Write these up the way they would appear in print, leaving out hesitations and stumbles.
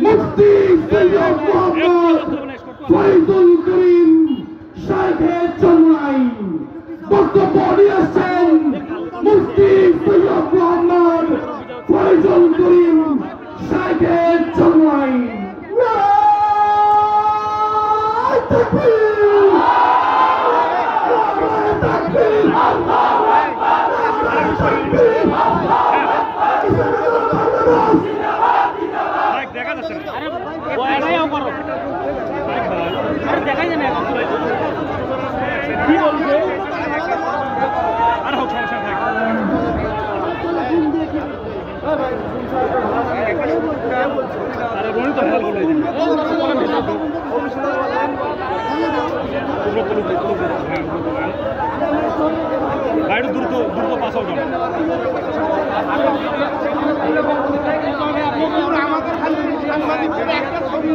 মুফতি সৈয়দ মোহাম্মদ ফয়জুল করিম শাইখের চরমোনাই বক্তব্য নিয়েছেন মুফতি সৈয়দ মোহাম্মদ ফয়জুল করিম শাইখের চরমোনাই। দেখা যাচ্ছে দেখাই যায় না কি বলছে আর হোক সমস্যা থাকে আরে রনি তো হেল্প করে গাড়ি দ্রুত দ্রুত পাস আউট হবে আমাদের খালি সাংবাদিক একটা ছবি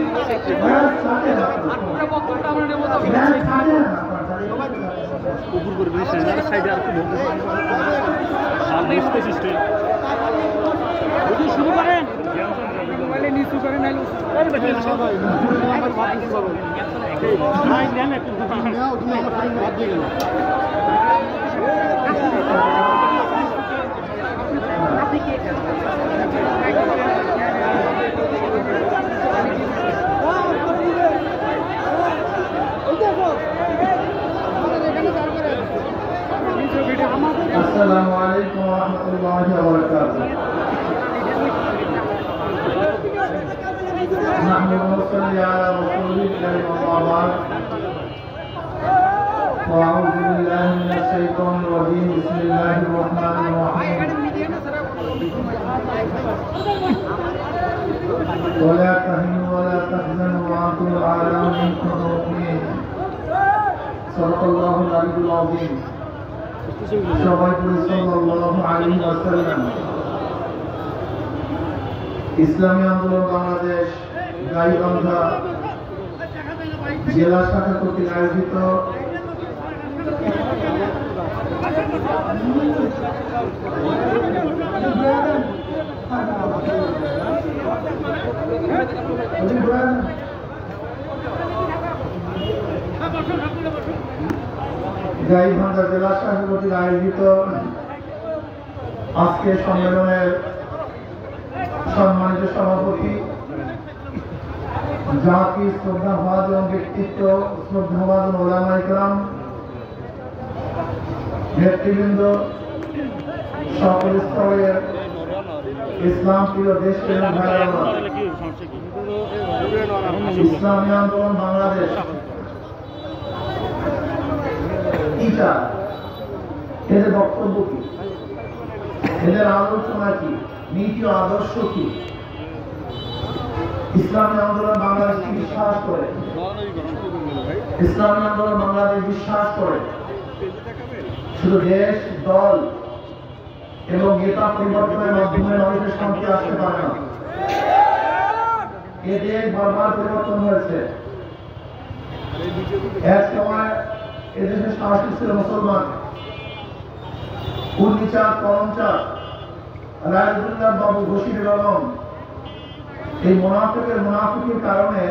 উপর করে বেশি সাইডে আর কি সামনে স্পেসিস্ট শুরু করেন মোবাইলে নিচু করে নাইলে সবাই আমার ভাত দিতে পারবো নাই নেন একটু নাও তুমি আমার খালি ভাত দিয়ে গেল আপনি কি আসসালামু আলাইকুম ওয়া রাহমাতুল্লাহি ওয়া বারাকাতুহু। নাহমাদুহু ওয়া নুসাল্লি আলা রাসূলিল কারীম আম্মা বা'দ। ওয়া আউযু বিল্লাহি মিনাশ শাইতানির রাজীম। বিসমিল্লাহির রাহমানির রাহিম। ওয়া লা তাহিনু ওয়া লা তাহজানু ওয়া আনতুল আ'লাউনা ইন কুনতুম মুমিনিন। সাল্লাল্লাহু আলাইহি ওয়া সাল্লাম। সবাই সাল্লাল্লাহু আলাইহি ওয়াসাল্লাম। ইসলামী আন্দোলন বাংলাদেশ গাইবান্ধা জেলা শাখা কর্তৃক আয়োজিত গাইবান্ধা জেলা শাখা কর্তৃক আয়োজিত আজকের সম্মেলনের সম্মানিত সভাপতি, জাতি শ্রদ্ধাভাজন ব্যক্তিত্ব, শ্রদ্ধাভাজন ওলামায়ে কেরাম, নেতৃবৃন্দ, সকল স্তরের ইসলাম প্রিয় দেশপ্রেমী ভাইরা, ইসলামী আন্দোলন বাংলাদেশ এদের বক্তব্য কি, এদের আলোচনা কি, নীতি আদর্শ কি? ইসলামী আন্দোলন বাংলাদেশ কি বিশ্বাস করে? ইসলামী আন্দোলন বাংলাদেশ বিশ্বাস করে শুধু দেশ, দল এবং নেতা পরিবর্তনের মাধ্যমে মানুষের শান্তি আসতে পারে না। এ দেশ বারবার পরিবর্তন হয়েছে। এক সময় এদেশে শাসক ছিল মুসলমান, উর্মিচাঁদ, করমচাঁদ, রায়দুল্লাহ বাবু, বশির আলম। এই মুনাফিকের কারণে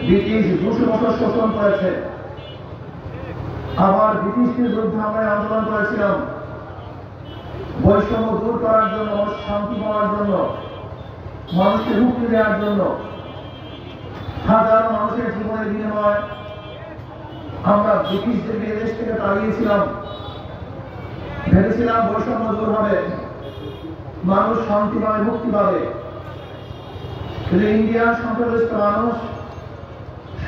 ব্রিটিশ 200 বছর শোষণ করেছে। আবার ব্রিটিশদের বিরুদ্ধে আমরা আন্দোলন করেছিলাম বৈষম্য দূর করার জন্য, শান্তি পাওয়ার জন্য, মানুষকে মুক্তি দেওয়ার জন্য। হাজার মানুষের জীবনের বিনিময় আমরা ব্রিটিশদেরকে এদেশ থেকে তাড়িয়েছিলাম। ভেবেছিলাম বৈষম্য দূর হবে, মানুষ শান্তি পাবে, মুক্তি পাবে। কিন্তু ইন্ডিয়ার সংখ্যাগরিষ্ঠ মানুষ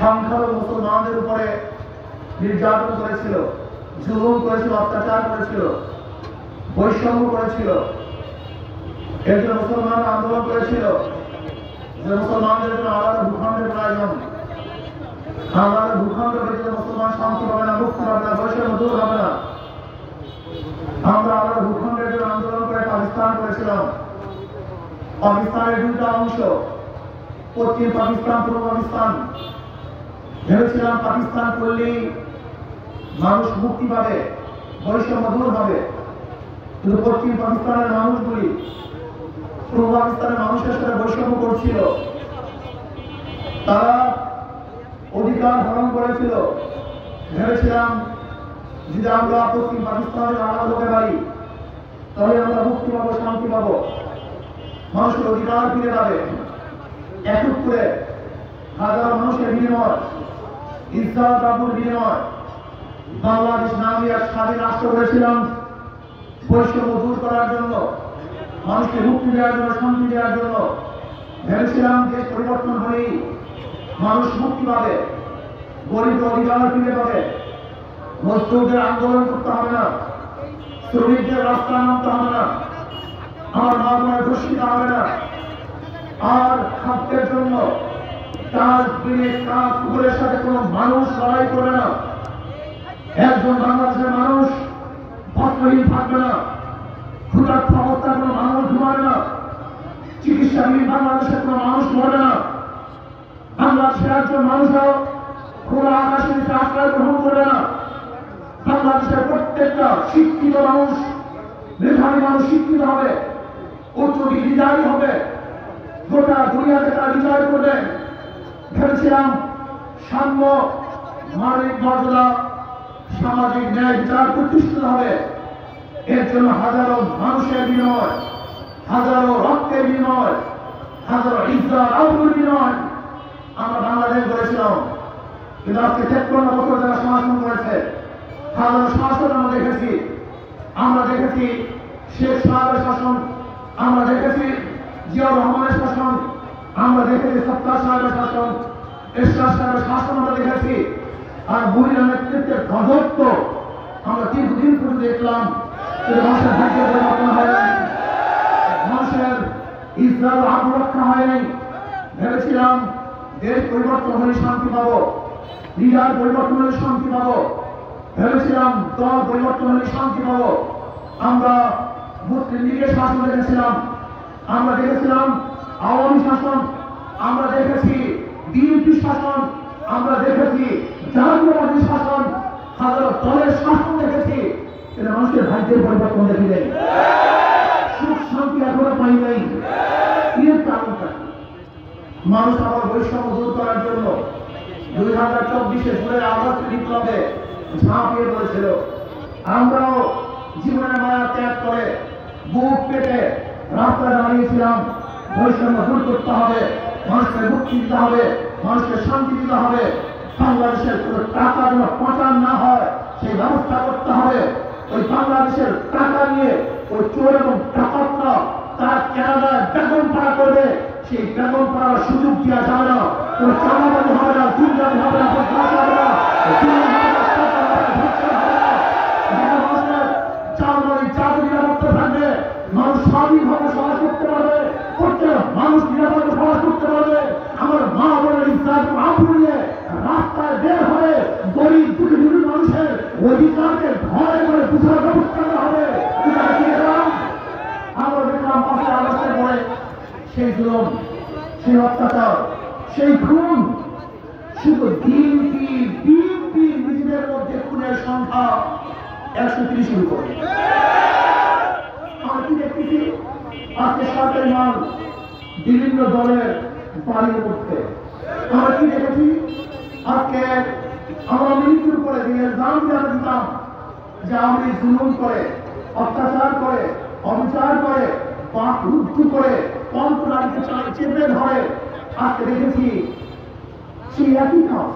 সংখ্যালঘু মুসলমানদের উপরে নির্যাতন করেছিল, জুলুম করেছিল, অত্যাচার করেছিল, বৈষম্য করেছিল। এর জন্য মুসলমানরা আন্দোলন করেছিল যে মুসলমানদের জন্য আলাদা ভূখণ্ডের প্রয়োজন, আলাদা ভূখণ্ড ব্যতীত মুসলমান শান্তি পাবে না, মুক্তি পাবে না, বৈষম্য দূর হবে না। আমরা আলাদা ভূখণ্ডের জন্য আন্দোলন করে পাকিস্তান করেছিলাম। পাকিস্তানের দুইটা অংশ, পশ্চিম পাকিস্তান, পূর্ব পাকিস্তান। ভেবেছিলাম পাকিস্তান করলেই মানুষ মুক্তি পাবে, বৈষম্য দূর হবে। কিন্তু পশ্চিম পাকিস্তানের মানুষগুলি পূর্ব পাকিস্তানের মানুষের সাথে বৈষম্য করছিল, তারা অধিকার হরণ করেছিল। ভেবেছিলাম যদি আমরা পশ্চিম পাকিস্তানে আলাদা হতে পারি তাহলে আমরা মুক্তি পাবো, শান্তি পাবো, মানুষের অধিকার ফিরে পাবে। একক করে হাজার মানুষের বিনিময়, ইসলাম বাবুর বিনিময় বাংলাদেশ নামে এক স্বাধীন রাষ্ট্র করেছিলাম বৈষম্য দূর করার জন্য, মানুষকে মুক্তি দেওয়ার জন্য, শান্তি দেওয়ার জন্য। ভেবেছিলাম দেশ পরিবর্তন হলেই মানুষ মুক্তি পাবে, গরিব অধিকার ফিরে পাবে, মজদুরদের আন্দোলন করতে হবে না, শ্রমিকদের রাস্তায় নামতে হবে না, আমার মা বোনের দূষিত হবে না, আর খাদ্যের জন্য কাজ দিনে কাজ কুকুরের সাথে কোনো মানুষ লড়াই করবে না, একজন বাংলাদেশের মানুষ বস্ত্রহীন থাকবে না, ক্ষুধার্ত অবস্থায় কোনো মানুষ ঘুমাবে না, চিকিৎসাবিহীন বাংলাদেশের কোনো মানুষ মরবে না, বাংলাদেশের একজন মানুষও খোলা আকাশের নিচে আশ্রয় গ্রহণ করবে না। বাংলাদেশের প্রত্যেকটা শিক্ষিত মানুষ, মেধাবী মানুষ শিক্ষিত হবে, উচ্চ ডিগ্রিধারী হবে, গোটা দুনিয়াতে তারা বিজয় করবে। ভেবেছিলাম সাম্য, মানবিক মর্যাদা, সামাজিক ন্যায় বিচার প্রতিষ্ঠিত হবে। এর জন্য হাজারো মানুষের বিনিময়, হাজারো রক্তের বিনিময়, হাজারো ইজ্জত আবরুর বিনিময় আমরা বাংলাদেশ করেছিলাম। কিন্তু আজকে 53 বছর যারা শাসন করেছে, হাজারো শাসন আমরা দেখেছি। আমরা দেখেছি শেখ সাহেবের শাসন, আমরা দেখেছি জিয়াউর রহমানের শাসন, আমরা দেখেছি সত্তার সাহেবের শাসন, এরশাদ সাহেবের শাসন আমরা দেখেছি। আর মহিলা নেতৃত্বের রাজত্ব আমরা দীর্ঘদিন পর্যন্ত দেখলাম। মানুষের ভাগ্যের পরিবর্তন হয় নাই, মানুষের ইসলাম আত্মরক্ষা হয় নাই। ভেবেছিলাম দেশ পরিবর্তন হলে শান্তি পাবো, লিডার পরিবর্তন হলে শান্তি পাবো, ভেবেছিলাম দল পরিবর্তন হলে শান্তি পাবো। আমরা মুসলিম লীগের শাসন দেখেছিলাম, আমরা দেখেছিলাম আওয়ামী শাসন, আমরা দেখেছি বিএনপি শাসন, আমরা দেখেছি জাতীয়বাদী শাসন, হাজারো দলের শাসন দেখেছি। কিন্তু মানুষের ভাগ্যের পরিবর্তন দেখি নেই, সুখ শান্তি এখনো পাই নাই। এর কারণটা মানুষ আবার বৈষম্য দূর করার জন্য 2024 জুলাই আগস্ট বিপ্লবে ঝাঁপিয়ে পড়েছিল। আমরাও জীবনের মায়া ত্যাগ করে বুক পেটে রাস্তায় দাঁড়িয়েছিলাম। বৈষম্য দূর করতে হবে, মানুষকে মুক্তি দিতে হবে, মানুষকে শান্তি দিতে হবে, বাংলাদেশের কোনো টাকা যেন পাচার না হয় সেই ব্যবস্থা করতে হবে। ওই বাংলাদেশের টাকা নিয়ে ওই চোর এবং ডাকাতরা তারা কেনাডায় বেগম পাড়া করবে, সেই বেগম পাড়ার সুযোগ দেওয়া যাবে না। কোনো চাঁদাবাজি হবে না, দুর্নীতি হবে না, বদমাশি হবে না, মানুষ স্বাধীনভাবে সমাজ করতে পারবে, মানুষ নিরাপদে সমাজ করতে পারবে। আমার মা বোনের ইসলাম আবরু নিয়ে রাস্তায় বের হয়ে গরিব দুঃখী মানুষের অধিকারকে ঘরে ঘরে বুঝার ব্যবস্থা করা হবে। আমরা দেখলাম 5 আগস্টের পরে সেই জুলুম, সেই অত্যাচার, সেই খুন, শুধু বিএনপি নিজেদের মধ্যে খুনের সংখ্যা 130-এর উপরে। আমরা কি দেখতেছি আজকে সরকারি মাল বিভিন্ন দলের বাড়ির মধ্যে। আমরা কি দেখেছি আজকে আওয়ামী লীগের উপরে যে ইলজাম দেওয়া দিতাম যে আওয়ামী লীগ জুলুম করে, অত্যাচার করে, অবিচার করে, পাপ রুদ্ধ করে, কল্পনাকে চেপে ধরে। আজকে দেখেছি সেই একই কাজ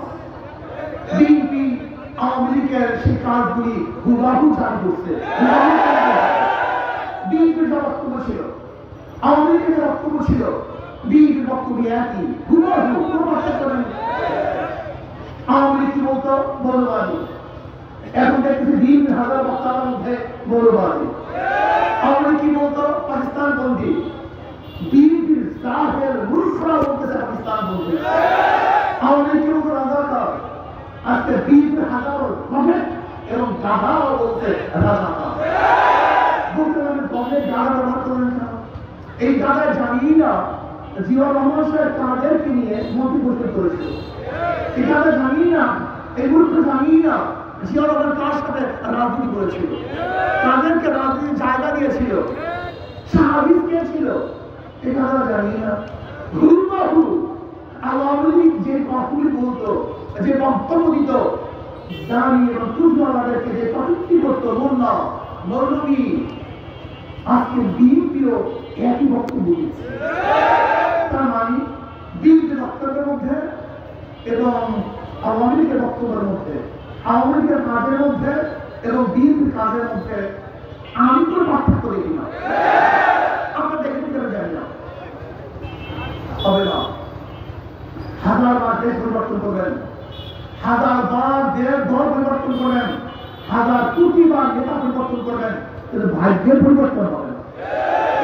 বিএনপি আওয়ামী লীগের সেই কাজগুলি হুবাহু জারি করছে। বিএনপির যে বক্তব্য ছিল, আওয়ামী লীগের যে বক্তব্য ছিল, বিএনপির বক্তব্য একই, হুবাহু, কোনো পার্থক্য নেই। আওয়ামী লীগ কি বলতো? মৌলবাদী। এখন দেখতেছি 3,000 বক্তার মধ্যে মৌলবাদী। আওয়ামী লীগ কি বলতো? পাকিস্তান বন্দী। বিএনপির জাহেল মূর্খরা বলতেছে পাকিস্তান বন্দী। আওয়ামী লীগ কি বলতো? রাজাকার। আজকে বিএনপির হাজারো কমেট এবং গাধাও বলছে রাজাকার। বলতে পারেন কমেট গাধা ব্যবহার করবেন না, এই গাধায় জানিয়ে না জিয়াউর রহমান সাহেব তাদেরকে নিয়ে মন্ত্রী পরিষদ করেছিল। এখানে জানিয়ে না, এই মূর্খ জানিয়ে না জিয়াউর রহমান কার সাথে রাজনীতি করেছিল, তাদেরকে রাজনীতির জায়গা দিয়েছিল। শাহাবিজ কে ছিল? এটা আমরা জানি না। হুবহু আওয়ামী লীগ যে কথাগুলি বলতো, যে বক্তব্য দিত, দাঁড়ি এবং তুলনাদেরকে যে কটূক্তি করতো, মোল্লা মৌলবী, আজকে বিএনপিও একই বক্তব্য দিচ্ছে। তার মানে বিএনপি বক্তব্যের মধ্যে এবং আওয়ামী লীগের বক্তব্যের মধ্যে, আওয়ামী লীগের কাজের মধ্যে এবং বিএনপির কাজের মধ্যে আমি কোনো পার্থক্য দেখি না। আমরা দেখে নিতে জানি না, হবে না। হাজারবার দেশ পরিবর্তন করবেন, হাজারবার দেশ দল পরিবর্তন করবেন, হাজার কোটিবার নেতা পরিবর্তন করবেন, কিন্তু ভাগ্যের পরিবর্তন হবে না।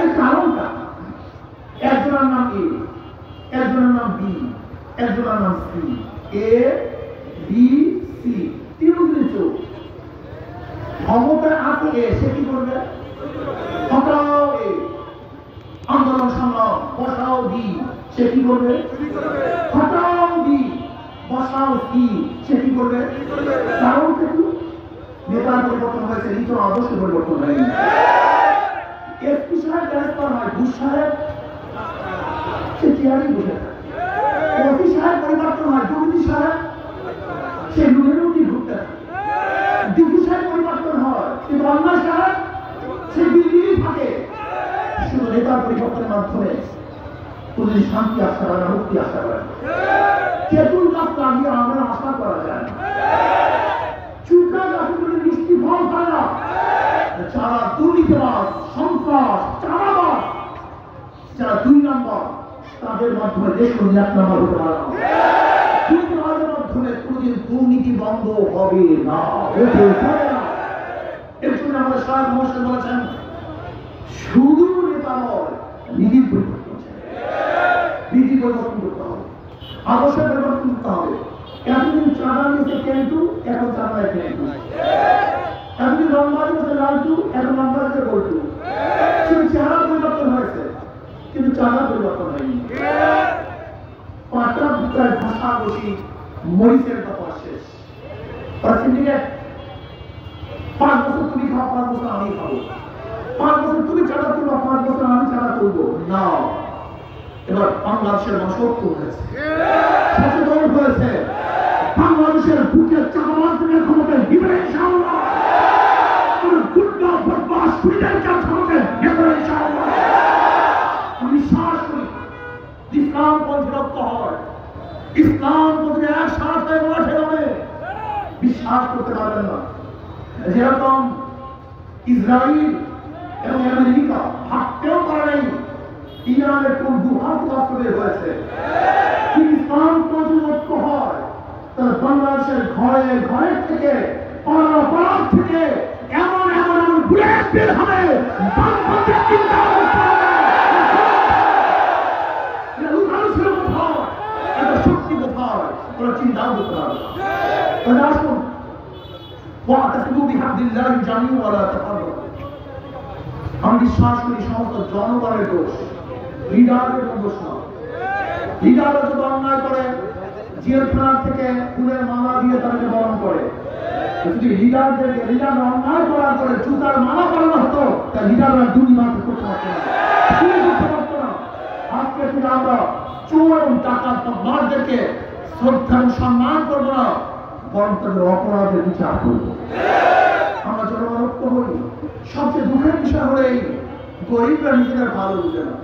এর কারণটা, একজনের নাম এ, একজনের নাম বি, একজনের নাম সি। এ বি সি তিনজনই চোখ। ক্ষমতা আছে এ, সে কি করবে? হটাও এ, আন্দোলন সংগ্রাম বসাও বি, সে কি করবে? হটাও বি, বসাও সি, সে কি করবে? কারণ কিন্তু নেতার পরিবর্তন হয়েছে, নীতির আদর্শ পরিবর্তন হয়নি। এসপি সাহেব ট্রান্সফার হয়, ঘুষ সাহেব সে চেয়ারই বসে থাকে। ওসি সাহেব পরিবর্তন হয়, দুর্নীতি সাহেব সে লুটের মধ্যে ঘুরতে থাকে। ডিসি সাহেব পরিবর্তন হয়, কিন্তু অন্যায় সাহেব সে দিল্লি থাকে। শুধু নেতার পরিবর্তনের মাধ্যমে কোনদিন শান্তি আশা করে না, মুক্তি আশা করে না। তেঁতুল গাছ লাগিয়ে আমরা আশা করা যায় না, চুকা গাছে যদি মিষ্টি ফল পায় না। যারা দুর্নীতিবাজ, সন্ত্রাস, চাঁদাবাজ, যারা 2 নম্বর, তাদের মাধ্যমে দেশ কোনদিন 1 নম্বর হতে পারে না। দুর্নীতিবাজের মাধ্যমে কোনদিন দুর্নীতি বন্ধ হবে না, হতে পারে না। এর জন্য আমাদের সাহেব মহাশয় বলেছেন, শুধু নেতা নয়, নীতির পরিবর্তন, নীতি পরিবর্তন করতে হবে, আদর্শের পরিবর্তন করতে হবে। এতদিন চাঁদা নিয়েছে কিন্তু এখন চাঁদায় কিন্তু, এতদিন লম্বাজি বসে লালটু, এখন লম্বাজিতে গোলটু। শুধু চেহারা পরিবর্তন হয়েছে, কিন্তু চাঁদা পরিবর্তন হয়নি। পাটা বুকায় ভাষা বসি, মরিচের ব্যাপার শেষ। সিন্ডিকেট 5 বছর তুমি খাও, 5 বছর আমি খাবো, 5 বছর তুমি চাঁদা তুলবো, 5 বছর আমি চাঁদা তুলবো না। এবার বাংলাদেশের মানুষ ঐক্য হয়েছে, সচেতন হয়েছে। বাংলাদেশের বুকে চাঁদাবাজদের ক্ষমতা দিবে ইনশাআল্লাহ। কোন গুন্ডা বদমাশ খুনিদের ক্ষমতা দিবে ইনশাআল্লাহ। আমি বিশ্বাস করি ইসলাম পন্থী রক্ত হয়, ইসলাম পন্থী একসাথে মাঠে নামে। বিশ্বাস করতে পারবেন না, যেরকম ইসরায়েল এবং আমেরিকা ভাবতেও পারে নাই ইরানের কোন গুহাত বাস্তবে হয়েছে। ইসলাম পন্থী ঐক্য হয়, তাহলে বাংলাদেশের ঘরে ঘরের থেকে, পাড়া পাড়া থেকে এমন এমন এমন বুলেট বের হবে, বাংলাদেশের চিন্তা শক্তি কোথায়, ওরা চিন্তাও করতে পারবে না। আসুন, আমি বিশ্বাস করি সমস্ত জনগণের দোষ, লিডারদের দোষ না। লিডাররা যদি অন্যায় করে, জেলখানা থেকে ফুলের মালা দিয়ে তাদেরকে বরণ করে। যদি লিডারদেরকে, লিডাররা অন্যায় করার পরে জুতার মালা পরানো হতো, তা লিডাররা দুর্নীতি করতে পারতো না, করতে পারতো না। আজকে থেকে আমরা চোর এবং টাকার বদমাশদেরকে শ্রদ্ধা এবং সম্মান করবো না, বরং তাদের অপরাধের বিচার করবো। আমরা জনগণ ঐক্য হই। সবচেয়ে দুঃখের বিষয় হলে এই গরিবরা নিজেদের ভালো বুঝে না।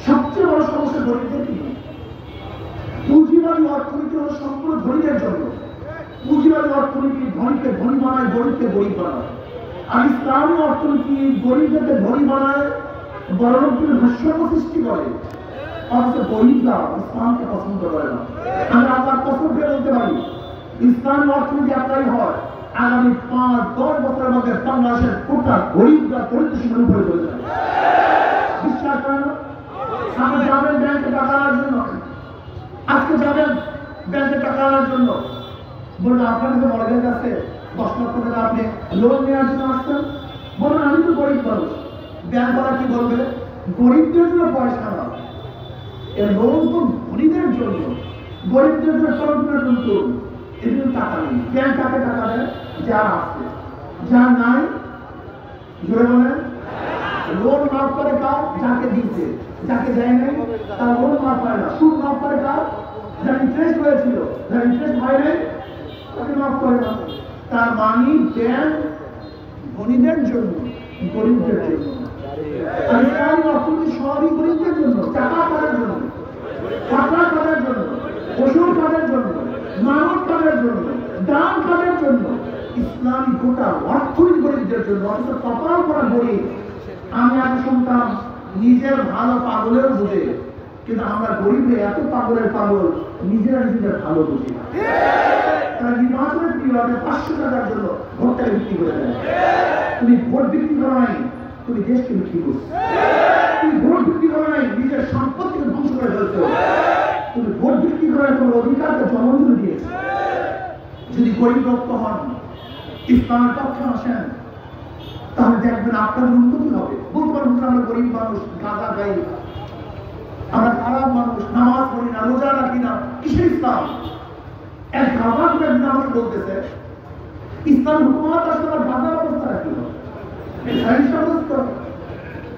সবচেয়ে বড় সমস্যা গরিবদের কি? পুঁজিবাদী অর্থনীতি হল সম্পূর্ণ ধনীদের জন্য। পুঁজিবাদী অর্থনীতি ধনীকে ধনী বানায়, গরিবকে গরিব বানায়। আর ইসলামী অর্থনীতি গরিবদেরকে ধনী বানায়, বড়লোকদের ভাষ্যজ্য সৃষ্টি করে। অথচ গরিবরা ইসলামকে পছন্দ করে না। আমরা আল্লাহর কসম করে বলতে পারি, ইসলামী অর্থনীতি আপনারই হয়, আগামী 5-10 বছরের মধ্যে বাংলাদেশের গোটা গরিবরা দরিদ্র সীমার উপরে চলে যাবে। বিশ্বাস করেন না? আপনি যাবেন ব্যাংকে টাকা আনার জন্য, আজকে যাবেন ব্যাংকে টাকা আনার জন্য, বলবেন আপনার কাছে মর্গেজ আছে 10 লক্ষ টাকা, আপনি লোন নেওয়ার জন্য আসছেন। বলবেন আমি তো গরিব মানুষ। ব্যাংকওয়ালা কি বলবে? গরিবদের জন্য পয়সা না, এর লোন তো ধনীদের জন্য, গরিবদের জন্য কল্পনা জন্য। এজন্য টাকা নেই। ব্যাংক কাকে টাকা দেয়? যারা আছে, যার নাই জোরে বলেন লোন মাফ করে কার? যাকে দিচ্ছে। যাকে দেয় নাই তার লোন মাফ হয় না। সুদ মাফ করে কার? যার ইন্টারেস্ট হয়েছিল। যার ইন্টারেস্ট হয় নাই তাকে মাফ করে না। তার মানি ব্যাংক ধনীদের জন্য, গরিবদের জন্য। আর ইসলামী অর্থনীতি সবই গরিবদের জন্য, টাকা করার জন্য, টাকা করার জন্য, ওষুধ করার জন্য, মানব করার জন্য, দান করার জন্য। ইসলামী গোটা অর্থনীতি গরিবদের জন্য। অথচ কপাল করা গরিব। আমি আগে শুনতাম নিজের ভালো পাগলের বুঝে, কিন্তু আমরা গরিবে এত পাগলের পাগল নিজেরা নিজেদের ভালো বুঝি না। তারা নির্বাচনের পিরিয়ডে 500 টাকার জন্য ভোটটাকে বিক্রি করে দেয়। তুমি ভোট বিক্রি করো নাই, তুমি দেশকে বিক্রি করছো। তুমি ভোট বিক্রি করো নাই, নিজের সম্পত্তিকে ধ্বংস করে ফেলছো। তুমি ভোট বিক্রি করে তোমার অধিকারকে জনগণ দিয়েছো। যদি গরিব রক্ত হন, ইসলামের পক্ষে আসেন, তাহলে দেখবেন আপনার উন্নতি হবে। বলতে পারবেন আমরা গরিব মানুষ, গাঁজা খাই, আমরা খারাপ মানুষ, নামাজ পড়ি না, রোজা রাখি না, কিসের ইসলাম? এক গাঁজা করে একদিন আমাকে বলতেছে ইসলাম হুকুমত আসলে আমার গাঁজার অবস্থা রাখি না।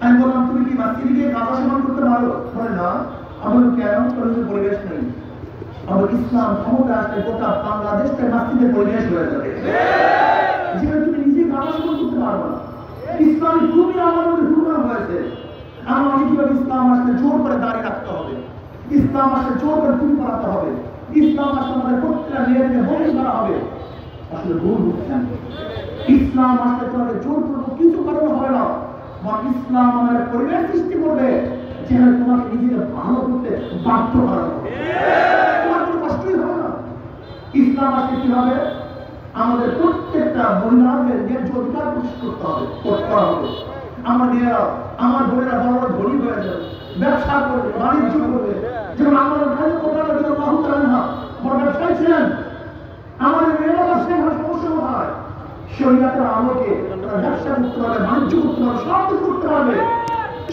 আমি বললাম তুমি কি মাসিদি গিয়ে গাঁজা সেবন করতে পারো? বলে না। আমার কেন? পরিবেশ নেই। আমার ইসলাম ক্ষমতা আসলে গোটা বাংলাদেশটা মাসিদের পরিবেশ হয়ে যাবে, যেখানে তুমি নিজে গাঁজা সেবন করতে পারবো না। ইসলামী খুবই আমার মধ্যে ঢুকানো হয়েছে। আমরা কিভাবে ইসলাম আসলে জোর করে দাঁড়িয়ে রাখতে হবে, ইসলাম আসলে জোর করে টুপি পরাতে হবে, ইসলাম আসলে আমাদের প্রত্যেকটা মেয়েকে বন্দী করা হবে। আসলে ভুল বুঝছেন। ইসলাম আসলে তোমাকে জোর করবো কিছু কারণে হবে না। ইসলাম আমাদের পরিবেশ সৃষ্টি করবে যেখানে তোমাকে নিজেকে ভালো করতে বাধ্য করা হবে, তোমার কোনো কষ্টই হবে না। ইসলাম আসলে কি হবে? আমাদের প্রত্যেকটা মহিলাদের ন্যায্য অধিকার প্রতিষ্ঠা করা হবে। আমার মেয়েরা, আমার বোনেরা বড় বড় ধনী হয়ে যাবে, ব্যবসা করবে, বাণিজ্য করবে। যেমন আমাদের ভাই কোথাও বড় ব্যবসায়ী ছিলেন, আমাদের মেয়েরা ব্যবসায়ী হওয়ার সমস্যা হয়। শরীয়তের আলোকে ব্যবসা করতে পারবে, বাণিজ্য করতে পারবে, সব কিছু করতে পারবে।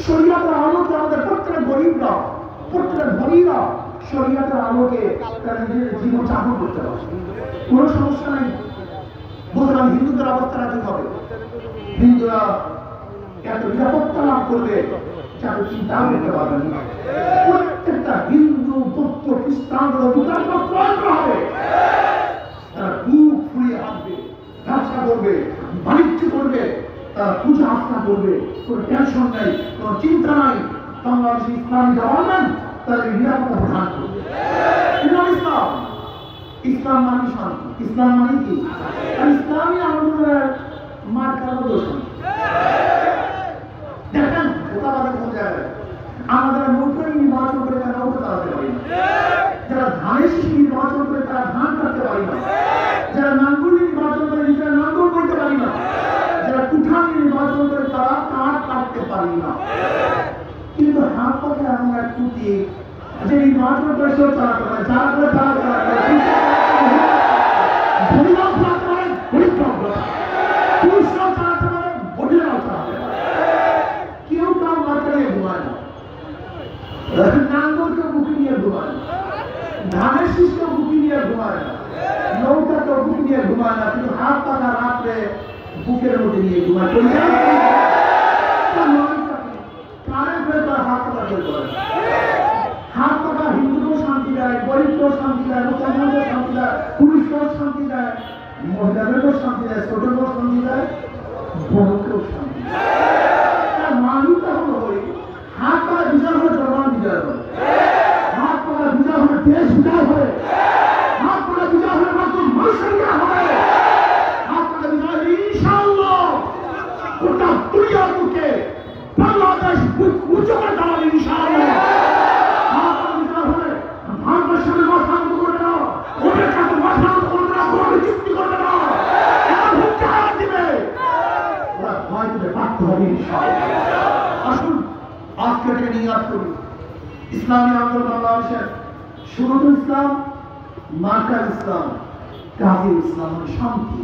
শরীয়তের আলোকে আমাদের প্রত্যেকটা গরিবরা, প্রত্যেকটা ধনীরা শরীয়তের আলোকে তারা নিজেদের জীবন যাপন করতে পারবে, কোনো সমস্যা নেই। বললাম হিন্দুদের অবস্থাটা কি হবে? হিন্দুরা এত নিরাপত্তা লাভ করবে যাতে চিন্তা করতে পারবেন না। প্রত্যেকটা হিন্দু, বৌদ্ধ, খ্রিস্টানদের অধিকার হবে। তারা বুক ফুলিয়ে হাঁটবে, ব্যবসা করবে, বাণিজ্য করবে, তারা পূজা আস্থা করবে, কোনো টেনশন নেই, কোনো চিন্তা নাই। বাংলাদেশে ইসলামী গভর্নমেন্ট তাদের নিরাপত্তা প্রদান করবে। ইসলাম, ইসলাম মানে শান্তি। ইসলাম মানে কি? ইসলামী আন্দোলনের মার্কার দোষ দেখেন ওটা কোন জায়গায় আমাদের নৌকরি নির্বাচন করে তারা নৌকা চালাতে পারি না, যারা ধানের শীষ নির্বাচন করে তারা ধান কাটতে পারি না, যারা নাঙ্গল নির্বাচন করে নিজেরা নাঙ্গল করতে পারি না, যারা কুঠান নির্বাচন করে তারা কাঠ কাটতে পারি না। কিন্তু হাত পথে এমন এক কুটি যে নির্বাচন করে সেও চালাতে পারে, যারা করে তারা চালাতে পারে, ধনীরাও চালাতে পারে, গরিবরাও চালাতে পারে, পুরুষরাও চালাতে পারে, মহিলারাও চালাতে পারে। কেউ কাউ মার্কা নিয়ে ঘুমায় না, নাঙ্গলকে বুকি নিয়ে ঘুমায় না, ধানের শীষকে বুকি নিয়ে ঘুমায় না, নৌকাকে বুকি নিয়ে ঘুমায় না, কিন্তু হাত পাখা রাত্রে বুকের মধ্যে নিয়ে ঘুমায়। হাত পাখা হিন্দুকেও শান্তি দেয়, গরিবকেও শান্তি দেয়, মুসলমানকেও শান্তি দেয়, পুরুষকেও শান্তি দেয়, মহিলাদেরকেও শান্তি দেয়, ছোটকেও শান্তি দেয়, বড়কেও শান্তি দেয়। তার মানুষটা হলো হাত পাখা বিজয় হলে জনগণ বিজয় হবে, হাত পাখা বিজয় হলে দেশ বিজয় হবে, হাত পাখা বিজয় হলে মানুষের বিজয় হবে, হাত পাখা বিজয় হলে ইনশাআল্লাহ গোটা দুনিয়ার বুকে বাংলাদেশ উঁচু করে দাঁড়াবে ইনশাআল্লাহ। হাত পাখা বিজয় হলে ভারতের সামনে মাথা নত করবে না, ওদের কাছে মাথা নত করবে না, কোনো যুক্তি করবে না, এমন হুঙ্কার দিবে, ওরা ভয় দিতে বাধ্য হবে ইনশাআল্লাহ। আসুন আজকে এটাকে নিয়াত করি। ইসলামী আন্দোলন বাংলাদেশের শুরুতে ইসলাম, মার্কা ইসলাম, কাজী ইসলাম মানে শান্তি।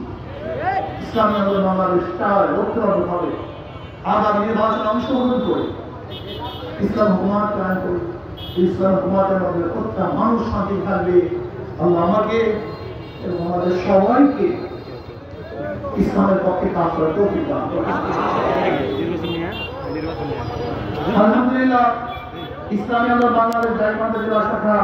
ইসলামী আন্দোলন বাংলাদেশ তার ঐক্যবদ্ধভাবে আগামী নির্বাচনে অংশগ্রহণ করে ইসলাম হুকুমত কায়েম করে, ইসলাম হুকুমতের মধ্যে প্রত্যেক মানুষ শান্তি থাকবে। আল্লাহ আমাকে এবং আমাদের সবাইকে ইসলামের পক্ষে কাজ করার তৌফিক দান করুন। আলহামদুলিল্লাহ ইসলামী আন্দোলন বাংলাদেশ ডায়মন্ড জেলা শাখা